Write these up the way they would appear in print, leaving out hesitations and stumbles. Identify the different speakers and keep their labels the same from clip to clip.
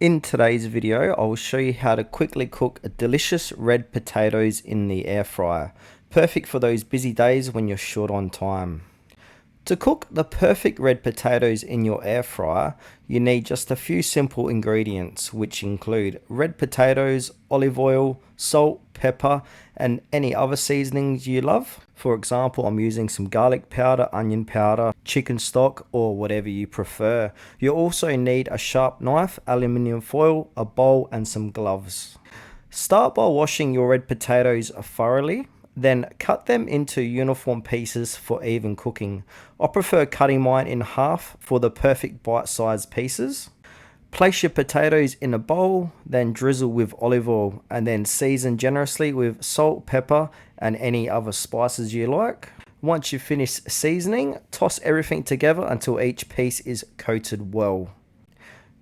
Speaker 1: In today's video, I will show you how to quickly cook delicious red potatoes in the air fryer. Perfect for those busy days when you're short on time. To cook the perfect red potatoes in your air fryer, you need just a few simple ingredients, which include red potatoes, olive oil, salt, pepper, and any other seasonings you love. For example, I'm using some garlic powder, onion powder, chicken stock, or whatever you prefer. You also need a sharp knife, aluminium foil, a bowl, and some gloves. Start by washing your red potatoes thoroughly. Then cut them into uniform pieces for even cooking. I prefer cutting mine in half for the perfect bite-sized pieces. Place your potatoes in a bowl, then drizzle with olive oil, and then season generously with salt, pepper, and any other spices you like. Once you've finished seasoning, toss everything together until each piece is coated well.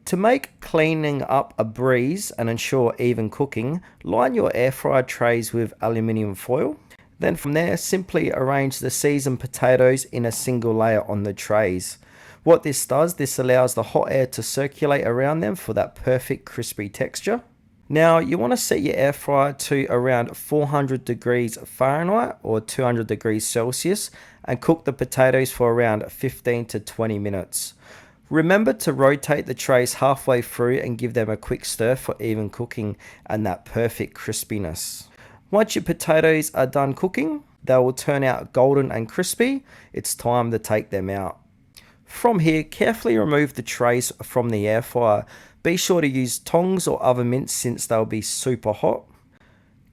Speaker 1: To make cleaning up a breeze and ensure even cooking, line your air fryer trays with aluminium foil. Then from there, simply arrange the seasoned potatoes in a single layer on the trays. What this does, this allows the hot air to circulate around them for that perfect crispy texture. Now you want to set your air fryer to around 400 degrees Fahrenheit or 200 degrees Celsius and cook the potatoes for around 15 to 20 minutes. Remember to rotate the trays halfway through and give them a quick stir for even cooking and that perfect crispiness. Once your potatoes are done cooking, they will turn out golden and crispy. It's time to take them out. From here, carefully remove the trays from the air fryer. Be sure to use tongs or other mints since they'll be super hot.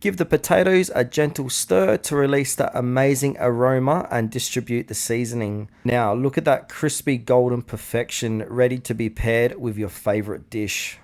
Speaker 1: Give the potatoes a gentle stir to release that amazing aroma and distribute the seasoning. Now look at that crispy golden perfection ready to be paired with your favorite dish.